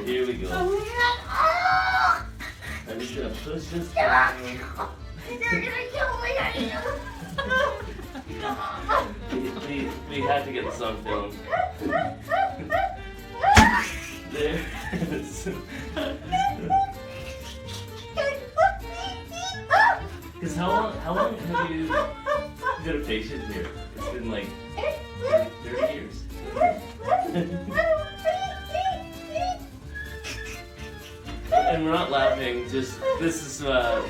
here we go. I'm just gonna push this down. They're gonna kill me. We have to get the song filmed. There it is. Because how long have you been a patient here? It's been like 30 years. And we're not laughing, just this is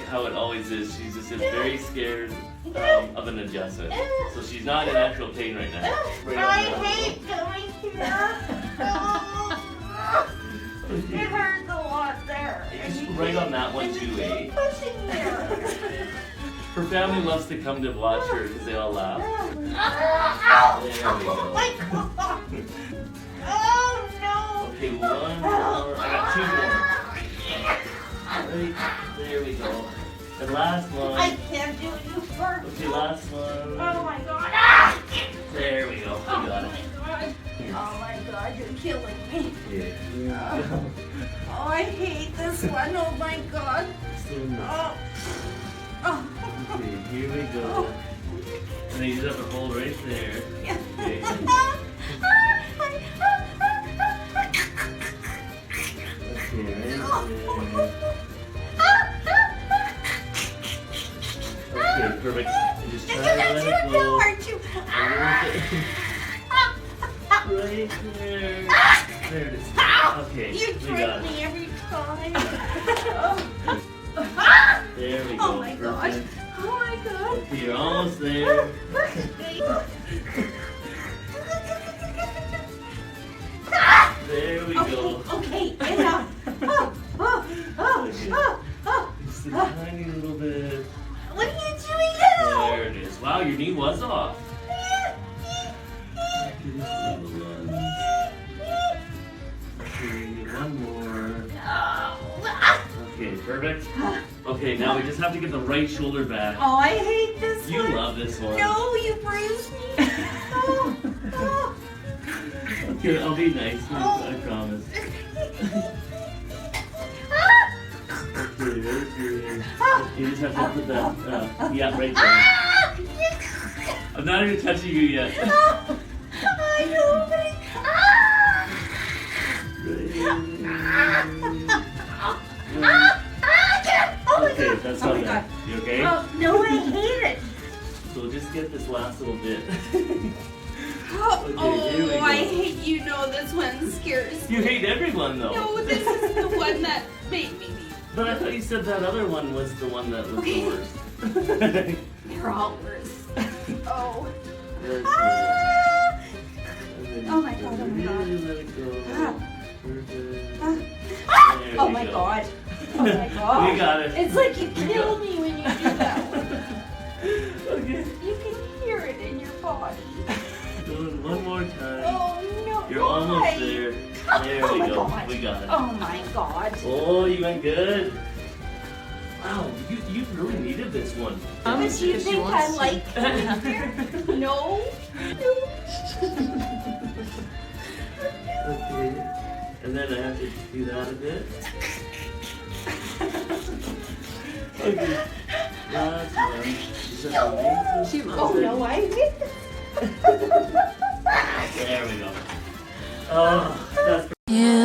how it always is. She's just very scared of an adjustment. So she's not in actual pain right now. Right I hate going here. It hurts a lot there. Just right on that one too, eh? Pushing there. Her family loves to come to watch her because they all laugh. Oh There my god. Oh no. we go. Okay, one more. I got two more. Right, there we go. And last one. I can't do you first. Okay, last one. Oh my god. There we go. We got it. Oh my god, you're killing me. Yeah. Oh, I hate this one. Oh my god. Oh. Oh. Okay, here we go. And then you just have to hold right there. Okay. Okay, right there. Okay, perfect. And just try to let it go. Aren't you? Right there. There it is. Okay, You we trick got me it. every time. There we go. Oh my god. Perfect. Oh my god. Okay, you're almost there. There we go. Okay, enough. Just a tiny little bit. What are you doing now? There it is. Wow, your knee was off. Okay, one more. Okay, perfect. Okay, now we just have to get the right shoulder back. Oh, I hate this You one. love this one. No, you bruised me. Oh, oh. Okay, I'll be nice. I promise. Okay, very good. You just have to put that, yeah, right there. I'm not even touching you yet. I know, but Okay, that's not bad. You okay? Oh, no, I hate it. So we'll just get this last little bit. Oh, here we go. I hate you know this one scares me. You hate everyone though. No, this is the one that made me leave. But I thought you said that other one was the one that was the worst. They're all worse. Oh. That's Ah! good. Oh my god, oh my god. Really let it go. Ah. Perfect. Ah. There Oh we my go. god. Oh my god. We got it. It's like you kill me when you do that one. Okay. You can hear it in your body. Do it one more time. Oh no. You're almost why? there. There Oh we my go. god. We got it. Oh my god. Oh, you went good. Wow, you really needed this one. But do you think I like coming here? No. Okay. And then I have to do that a bit. Okay. Last one. Just have to make this Oh no, I hate this. There we go. Oh, that's Yeah.